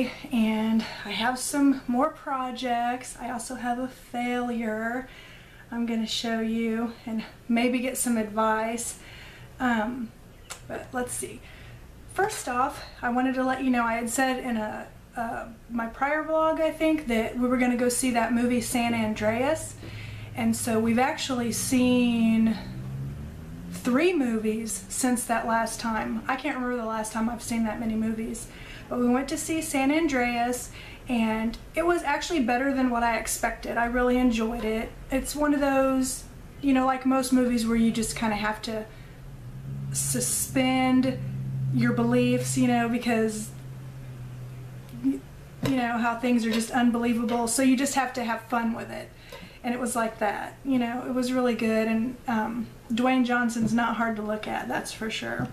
day, and I have some more projects. I also have a failure I'm going to show you and maybe get some advice. But let's see. First off, I wanted to let you know I had said in my prior vlog, I think, that we were going to go see that movie San Andreas, and so we've actually seen 3 movies since that last time. I can't remember the last time I've seen that many movies, but we went to see San Andreas, and it was actually better than what I expected. I really enjoyed it. It's one of those, you know, like most movies where you just kind of have to suspend your beliefs, you know, because you know how things are just unbelievable, so you just have to have fun with it. And it was like that, you know. It was really good, and Dwayne Johnson's not hard to look at, that's for sure.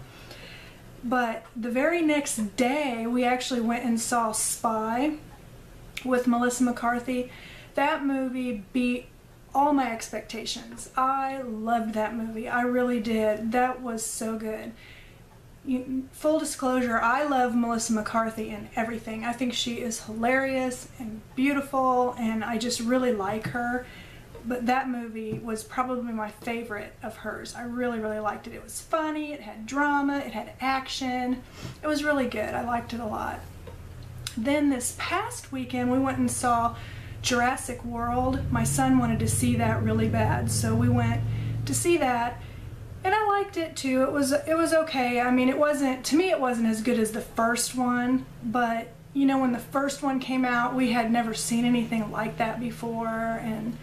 But the very next day we actually went and saw Spy with Melissa McCarthy. That movie beat all my expectations. I loved that movie, I really did. That was so good. Full disclosure, I love Melissa McCarthy in everything. I think she is hilarious and beautiful, and I just really like her. But that movie was probably my favorite of hers. I really, really liked it. It was funny, it had drama, it had action. It was really good. I liked it a lot. Then this past weekend we went and saw Jurassic World. My son wanted to see that really bad, so we went to see that. And I liked it too. It was okay. I mean, to me it wasn't as good as the first one, but you know, when the first one came out, we had never seen anything like that before, and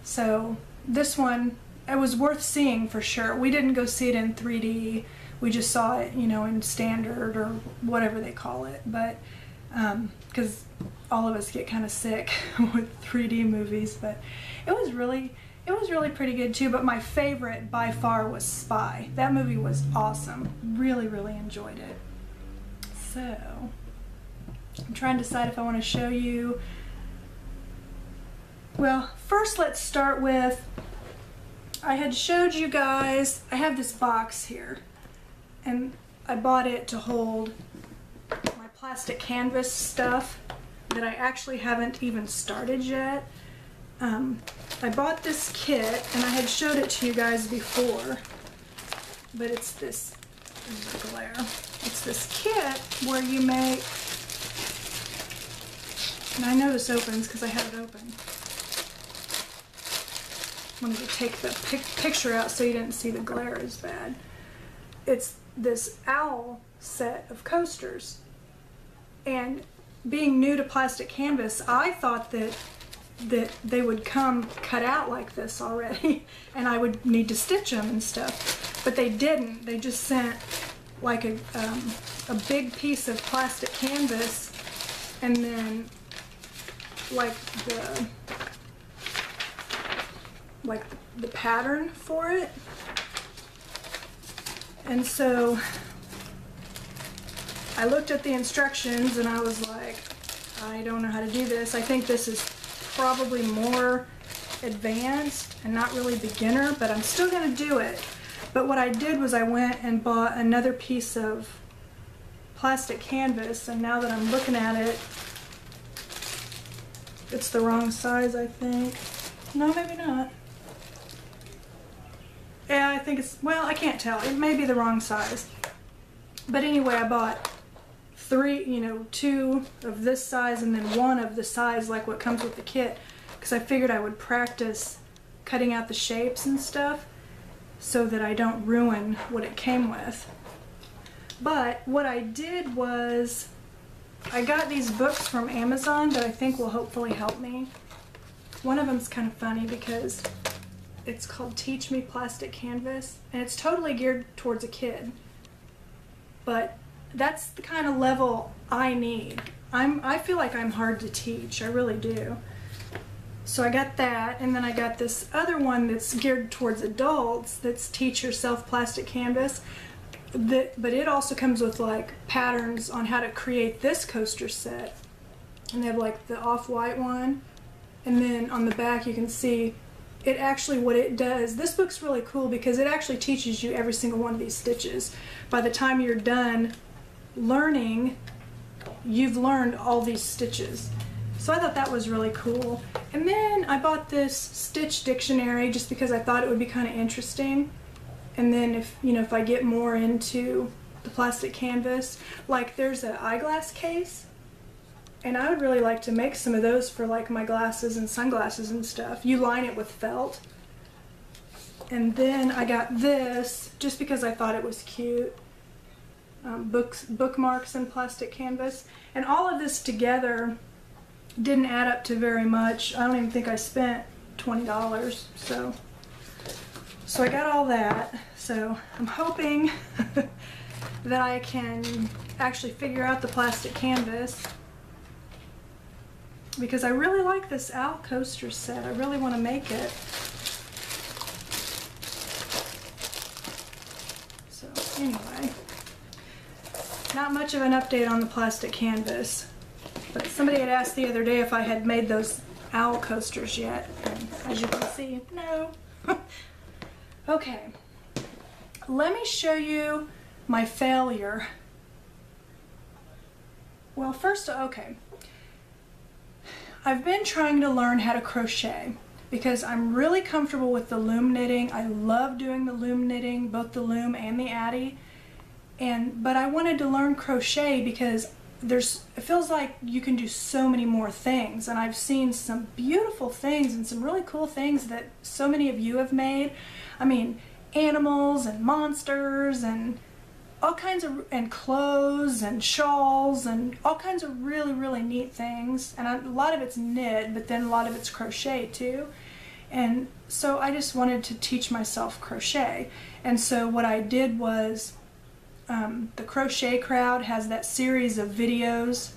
so this one, it was worth seeing for sure. We didn't go see it in 3D. We just saw it, you know, in standard or whatever they call it, but because all of us get kind of sick with 3D movies, but it was really pretty good too. But my favorite by far was Spy. That movie was awesome. Really, really enjoyed it. So I'm trying to decide if I want to show you. Well, first let's start with, I had showed you guys, I have this box here, and I bought it to hold my plastic canvas stuff that I actually haven't even started yet. I bought this kit, and I had showed it to you guys before, but it's this, there's the glare, it's this kit where you make, and I know this opens because I have it open. I wanted to take the picture out so you didn't see the glare as bad. It's this owl set of coasters, and being new to plastic canvas, I thought that they would come cut out like this already and I would need to stitch them and stuff, but they didn't. They just sent like a big piece of plastic canvas and then like the pattern for it. And so I looked at the instructions and I was like, I don't know how to do this. I think this is probably more advanced and not really beginner, but I'm still going to do it. But what I did was I went and bought another piece of plastic canvas, and now that I'm looking at it, it's the wrong size, I think. No, maybe not. Yeah, I think it's, well, I can't tell. It may be the wrong size. But anyway, I bought 2 of this size and then 1 of the size like what comes with the kit, because I figured I would practice cutting out the shapes and stuff so that I don't ruin what it came with. But what I did was I got these books from Amazon that I think will hopefully help me. One of them's kind of funny because it's called Teach Me Plastic Canvas, and it's totally geared towards a kid, but that's the kind of level I need. I feel like I'm hard to teach, I really do. So I got that, and then I got this other one that's geared towards adults, that's Teach Yourself Plastic Canvas, but it also comes with like patterns on how to create this coaster set. And they have like the off-white one, and then on the back you can see it actually, what it does. This book's really cool because it actually teaches you every single one of these stitches. By the time you're done learning you've learned all these stitches. So I thought that was really cool. And then I bought this stitch dictionary just because I thought it would be kind of interesting. And then if, you know, if I get more into the plastic canvas, like there's an eyeglass case, and I would really like to make some of those for like my glasses and sunglasses and stuff. You line it with felt. And then I got this just because I thought it was cute. Bookmarks and plastic canvas. And all of this together didn't add up to very much. I don't even think I spent $20. So I got all that. So I'm hoping that I can actually figure out the plastic canvas, because I really like this owl coaster set. I really want to make it. So anyway, not much of an update on the plastic canvas, but somebody had asked the other day if I had made those owl coasters yet, and as you can see, no. Okay, let me show you my failure. Well, first, okay. I've been trying to learn how to crochet because I'm really comfortable with the loom knitting. I love doing the loom knitting, both the loom and the Addy. But I wanted to learn crochet because it feels like you can do so many more things, and I've seen some beautiful things and some really cool things that so many of you have made. I mean, animals and monsters and all kinds of, and clothes and shawls and all kinds of really, really neat things. And a lot of it's knit, but then a lot of it's crochet too. And so I just wanted to teach myself crochet. And so what I did was, the Crochet Crowd has that series of videos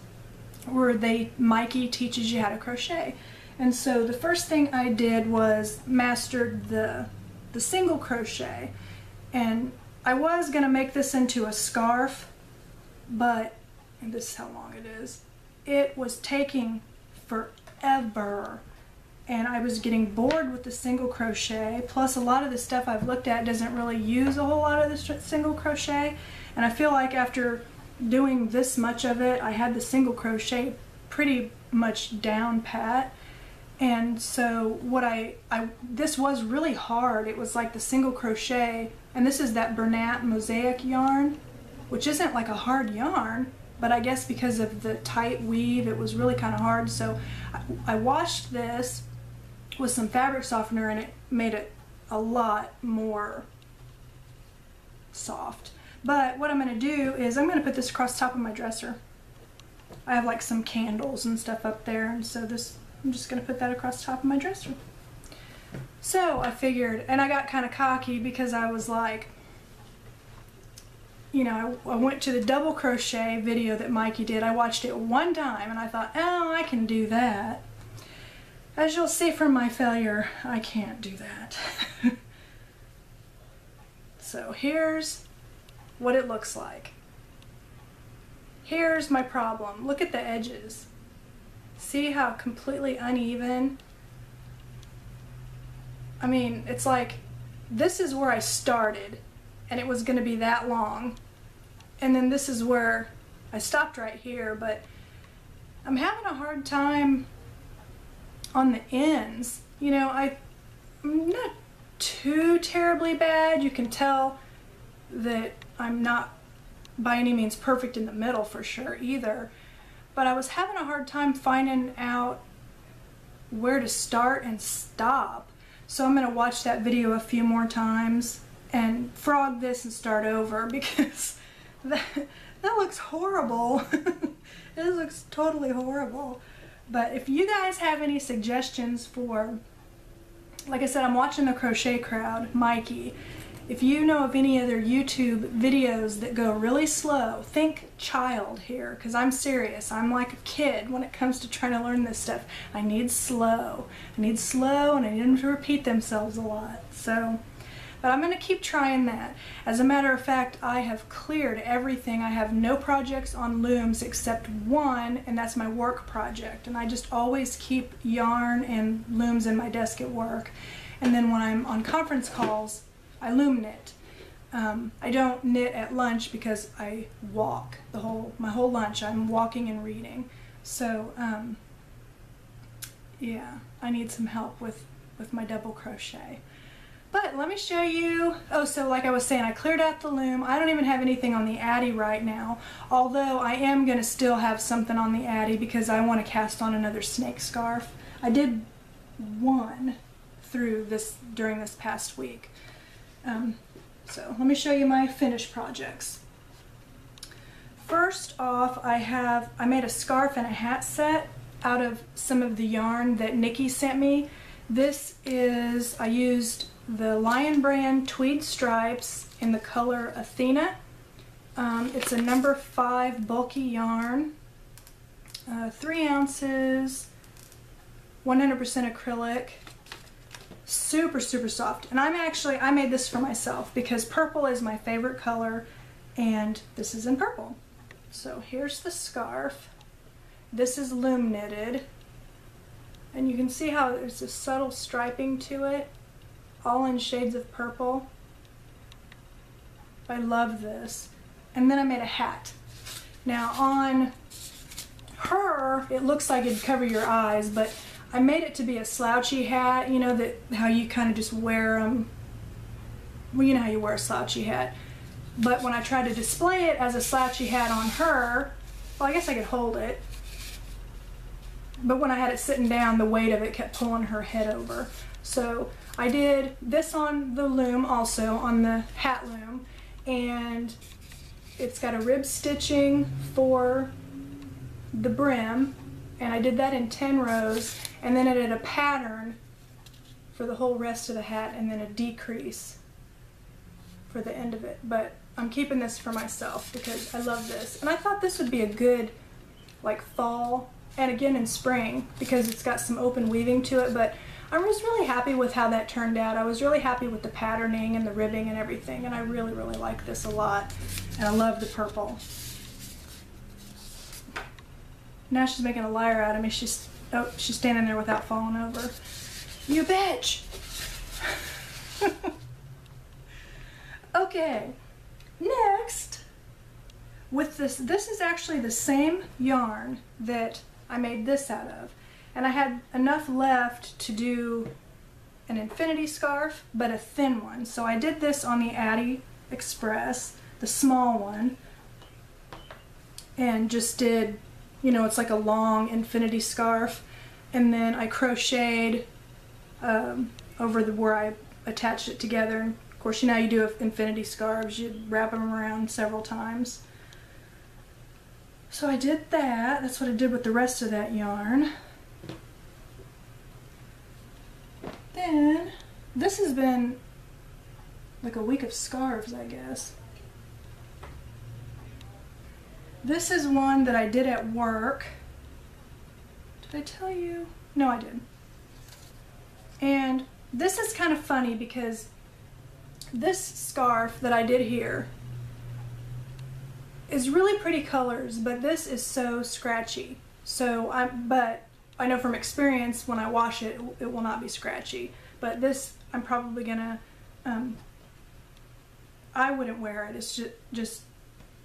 where Mikey teaches you how to crochet. And so the first thing I did was mastered the single crochet. And I was going to make this into a scarf, but, and this is how long it is, it was taking forever. And I was getting bored with the single crochet, plus a lot of the stuff I've looked at doesn't really use a whole lot of the single crochet. And I feel like after doing this much of it, I had the single crochet pretty much down pat. And so this was really hard. It was like the single crochet, and this is that Bernat mosaic yarn, which isn't like a hard yarn, but I guess because of the tight weave, it was really kind of hard. So I washed this with some fabric softener, and it made it a lot more soft. But what I'm going to do is I'm going to put this across the top of my dresser. I have like some candles and stuff up there, and so I'm just going to put that across the top of my dresser. So I figured, and I got kind of cocky because I was like, you know, I went to the double crochet video that Mikey did. I watched it one time and I thought, oh, I can do that. As you'll see from my failure, I can't do that. So here's what it looks like. Here's my problem. Look at the edges. See how completely uneven? I mean, it's like, this is where I started, and it was going to be that long. And then this is where I stopped right here, but I'm having a hard time on the ends. You know, I'm not too terribly bad. You can tell that I'm not by any means perfect in the middle for sure either. But I was having a hard time finding out where to start and stop. So I'm going to watch that video a few more times and frog this and start over, because that looks horrible. It looks totally horrible. But if you guys have any suggestions for, like I said, I'm watching the Crochet Crowd, Mikey. If you know of any other YouTube videos that go really slow, think child here, because I'm serious. I'm like a kid when it comes to trying to learn this stuff. I need slow. I need slow, and I need them to repeat themselves a lot. So, but I'm going to keep trying that. As a matter of fact, I have cleared everything. I have no projects on looms except one, and that's my work project. And I just always keep yarn and looms in my desk at work. And then when I'm on conference calls, I loom knit. I don't knit at lunch because I walk my whole lunch. I'm walking and reading. So yeah, I need some help with my double crochet. But let me show you. Oh, so like I was saying, I cleared out the loom. I don't even have anything on the Addy right now, although I am going to still have something on the Addy because I want to cast on another snake scarf. I did one during this past week. So let me show you my finished projects. First off, I made a scarf and a hat set out of some of the yarn that Nikki sent me. I used the Lion Brand tweed stripes in the color Athena. It's a number 5 bulky yarn, 3 ounces, 100% acrylic. Super, super soft. And I made this for myself because purple is my favorite color, and this is in purple. So here's the scarf. This is loom knitted, and you can see how there's a subtle striping to it, all in shades of purple. I love this. And then I made a hat. Now on her, it looks like it'd cover your eyes, but I made it to be a slouchy hat, you know, how you kind of just wear them. Well, you know how you wear a slouchy hat. But when I tried to display it as a slouchy hat on her, well, I guess I could hold it. But when I had it sitting down, the weight of it kept pulling her head over. So I did this on the loom also, on the hat loom. And it's got a rib stitching for the brim. And I did that in 10 rows, and then I did a pattern for the whole rest of the hat, and then a decrease for the end of it. But I'm keeping this for myself because I love this. And I thought this would be a good, like, fall, and again in spring, because it's got some open weaving to it. But I was really happy with how that turned out. I was really happy with the patterning and the ribbing and everything, and I really, really like this a lot. And I love the purple. Now she's making a liar out of me. She's standing there without falling over. You bitch! Okay, next, with this is actually the same yarn that I made this out of. And I had enough left to do an infinity scarf, but a thin one. So I did this on the Addy Express, the small one, and just did, you know, it's like a long infinity scarf, and then I crocheted over where I attached it together. And of course, you know how you do infinity scarves, you wrap them around several times. So I did that. That's what I did with the rest of that yarn. Then this has been like a week of scarves, I guess. This is one that I did at work. Did I tell you? No, I didn't. And this is kind of funny because this scarf that I did here is really pretty colors, but this is so scratchy. So but I know from experience when I wash it, it will not be scratchy. But this, I'm probably gonna, I wouldn't wear it. It's just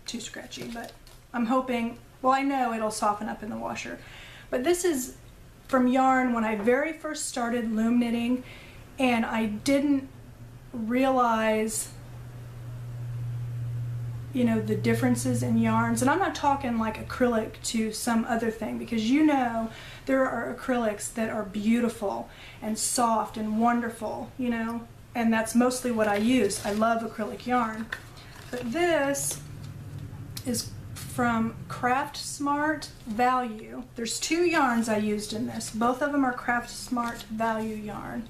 too scratchy, but I'm hoping, well, I know it'll soften up in the washer. But this is from yarn when I very first started loom knitting, and I didn't realize, you know, the differences in yarns. And I'm not talking like acrylic to some other thing, because you know there are acrylics that are beautiful and soft and wonderful, you know, and that's mostly what I use. I love acrylic yarn. But this is from Craft Smart Value. There's 2 yarns I used in this. Both of them are Craft Smart Value yarn.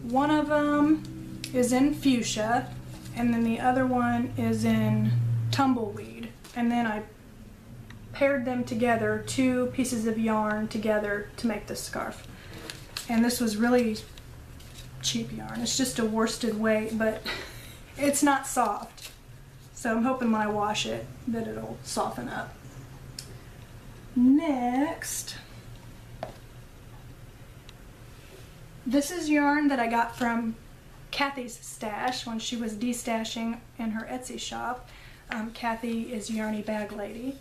One of them is in fuchsia, and then the other one is in tumbleweed. And then I paired them together, 2 pieces of yarn together to make this scarf. And this was really cheap yarn. It's just a worsted weight, but it's not soft. So I'm hoping when I wash it that it'll soften up. Next, this is yarn that I got from Kathy's stash when she was destashing in her Etsy shop. Kathy is Yarny Bag Lady.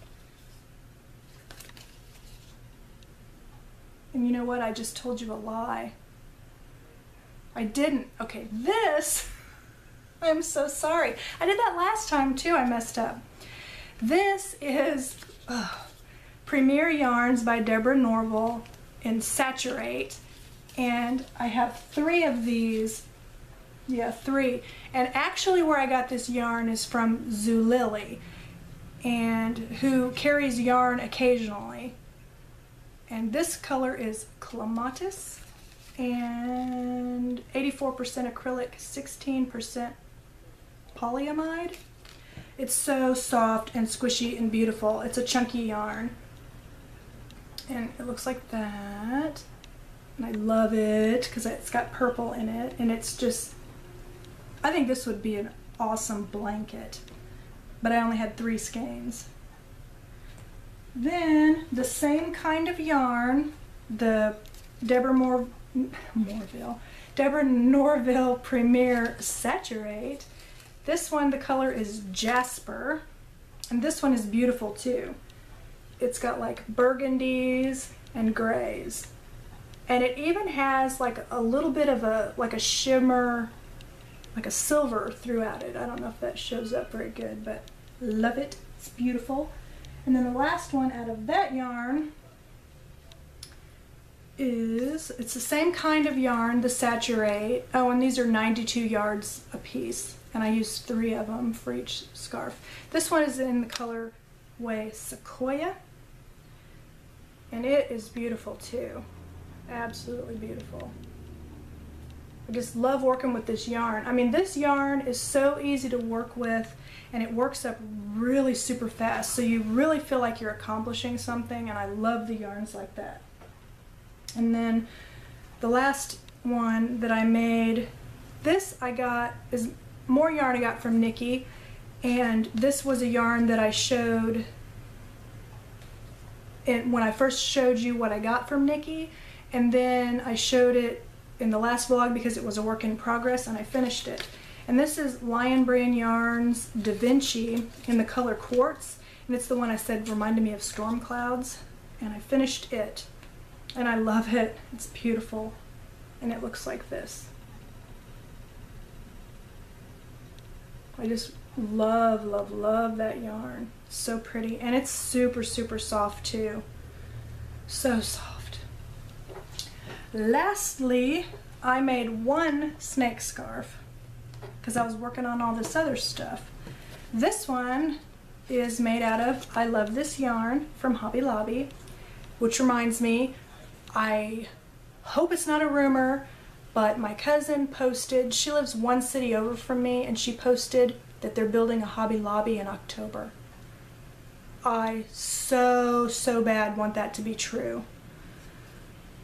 And you know what? I just told you a lie. I didn't. Okay, this, I'm so sorry. I did that last time too. I messed up. This is Premier Yarns by Deborah Norville in Saturate. And I have 3 of these. Yeah, 3. And actually where I got this yarn is from Zulily, and who carries yarn occasionally. And this color is Clematis, and 84% acrylic, 16% polyamide. It's so soft and squishy and beautiful. It's a chunky yarn. And it looks like that. And I love it because it's got purple in it, and it's just, I think this would be an awesome blanket, but I only had 3 skeins. Then the same kind of yarn, the Deborah Norville Premier Saturate. This one, the color is Jasper, and this one is beautiful too. It's got like burgundies and grays, and it even has like a little bit of a shimmer, like a silver throughout it. I don't know if that shows up very good, but love it. It's beautiful. And then the last one out of that yarn is, it's the same kind of yarn, the Saturate. Oh, and these are 92 yards a piece, and I used 3 of them for each scarf. This one is in the colorway Sequoia, and it is beautiful too. Absolutely beautiful. I just love working with this yarn. I mean, this yarn is so easy to work with, and it works up really super fast, so you really feel like you're accomplishing something, and I love the yarns like that. And then the last one that I made, this I got, is more yarn I got from Nikki, and this was a yarn that I showed when I first showed you what I got from Nikki, and then I showed it in the last vlog because it was a work in progress, and I finished it. And this is Lion Brand Yarns Da Vinci in the color Quartz, and it's the one I said reminded me of storm clouds, and I finished it, and I love it. It's beautiful, and it looks like this. I just love, love, love that yarn. So pretty, and it's super, super soft too. So soft. Lastly, I made 1 snake scarf because I was working on all this other stuff. This one is made out of I Love This Yarn from Hobby Lobby, which reminds me, I hope it's not a rumor, but my cousin posted, she lives 1 city over from me, and she posted that they're building a Hobby Lobby in October. I so bad want that to be true.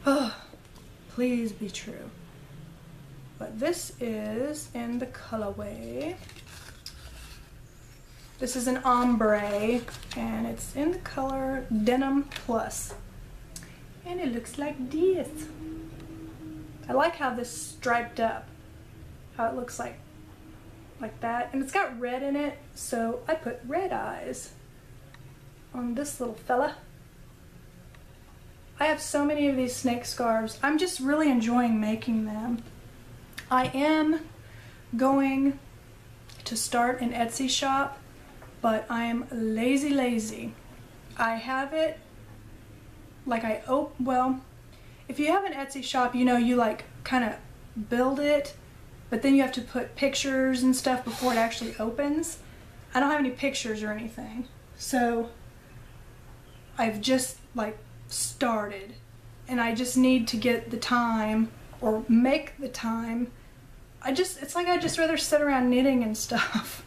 Oh, please be true. But this is in the colorway. This is an ombre, and it's in the color Denim Plus. And it looks like this. I like how this striped up, how it looks like that. And it's got red in it, so I put red eyes on this little fella. I have so many of these snake scarves. I'm just really enjoying making them. I am going to start an Etsy shop, but I am lazy. I have it, like well, if you have an Etsy shop, you know, you like kind of build it, but then you have to put pictures and stuff before it actually opens. I don't have any pictures or anything, so I've just like started, and I just need to get the time or make the time. It's like I just rather sit around knitting and stuff.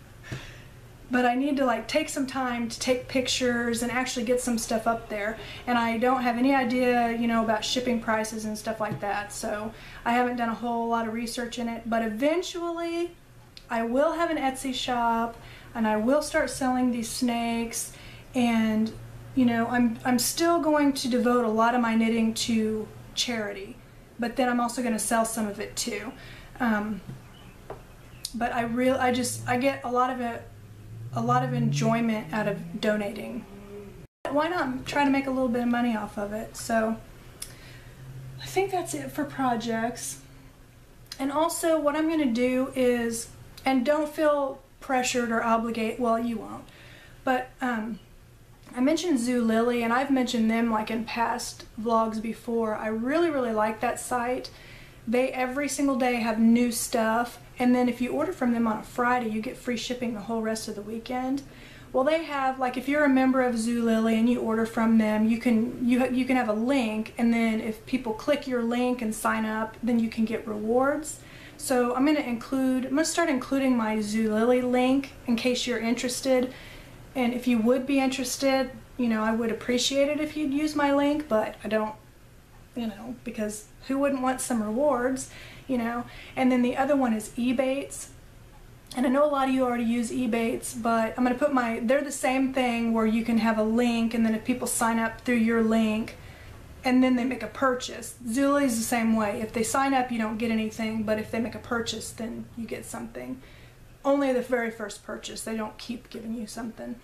But I need to like take some time to take pictures and actually get some stuff up there. And I don't have any idea, you know, about shipping prices and stuff like that. So I haven't done a whole lot of research in it. But eventually I will have an Etsy shop, and I will start selling these snakes. And you know, I'm still going to devote a lot of my knitting to charity, but then I'm also going to sell some of it too. but I get a lot of enjoyment out of donating. Why not try to make a little bit of money off of it? So I think that's it for projects. And also what I'm going to do is, and don't feel pressured or obligated, well, you won't, but I mentioned Zulily, and I've mentioned them like in past vlogs before. I really, really like that site. They every single day have new stuff, and then if you order from them on a Friday, you get free shipping the whole rest of the weekend. Well, they have, like, if you're a member of Zulily and you order from them, you can have a link, and then if people click your link and sign up, then you can get rewards. So I'm going to start including my Zulily link in case you're interested. And if you would be interested, you know, I would appreciate it if you'd use my link, but I don't, you know, because who wouldn't want some rewards, you know? And then the other one is Ebates. And I know a lot of you already use Ebates, but I'm going to put they're the same thing where you can have a link, and then if people sign up through your link, and then they make a purchase. Zulily is the same way. If they sign up, you don't get anything, but if they make a purchase, then you get something. Only the very first purchase. They don't keep giving you something.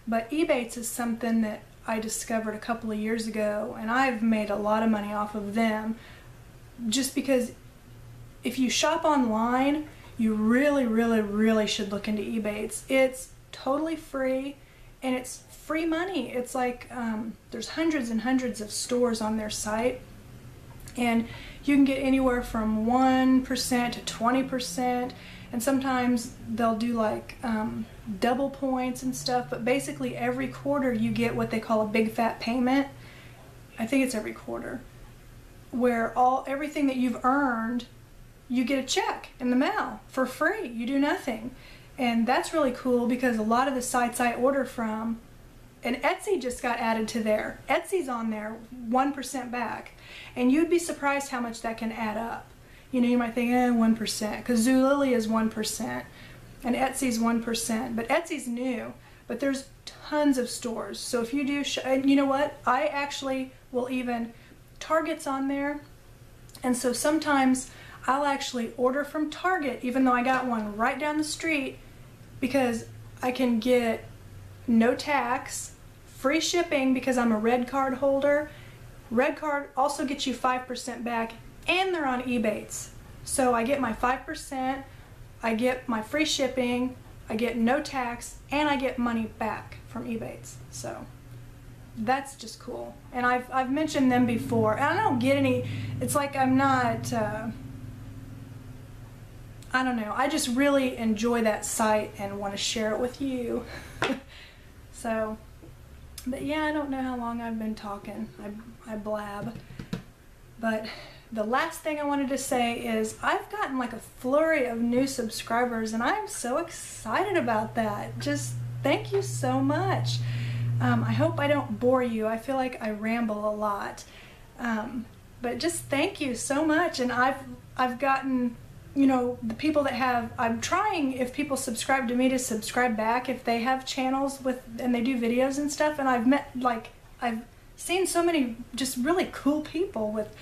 But Ebates is something that I discovered a couple of years ago, and I've made a lot of money off of them, just because if you shop online, you really, really, really should look into Ebates. It's totally free, and it's free money. It's like there's hundreds and hundreds of stores on their site, and you can get anywhere from 1% to 20%, and sometimes they'll do like double points and stuff, but basically every quarter you get what they call a big fat payment. I think it's every quarter, where everything that you've earned, you get a check in the mail for free. You do nothing. And that's really cool, because a lot of the sites I order from, and Etsy just got added to there. Etsy's on there, 1% back. And you'd be surprised how much that can add up. You know, you might think, 1%, because Zulily is 1%, and Etsy's 1%. But Etsy's new, but there's tons of stores. So if you do, and you know what? I actually will even, Target's on there, and so sometimes I'll actually order from Target, even though I got one right down the street, because I can get no tax, free shipping because I'm a red card holder. Red card also gets you 5% back, and they're on Ebates. So I get my 5%, I get my free shipping, I get no tax, and I get money back from Ebates. So that's just cool. And I've mentioned them before, and I don't get any, it's like I'm not, I don't know, I just really enjoy that site and want to share it with you. So, but yeah, I don't know how long I've been talking. I blab. But the last thing I wanted to say is I've gotten like a flurry of new subscribers, and I'm so excited about that. Just thank you so much. I hope I don't bore you. I feel like I ramble a lot. But just thank you so much. And I've gotten, you know, the people that have, I'm trying, if people subscribe to me, to subscribe back if they have channels and they do videos and stuff. And I've seen so many just really cool people with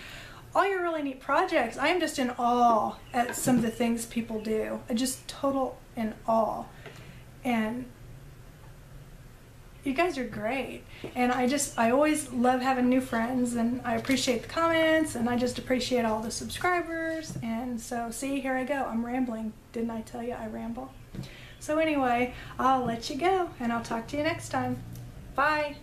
all your really neat projects. I am just in awe at some of the things people do. Just total in awe. And you guys are great. And I always love having new friends, and I appreciate the comments, and I just appreciate all the subscribers. And so, see, here I go. I'm rambling. Didn't I tell you I ramble? So anyway, I'll let you go, and I'll talk to you next time. Bye.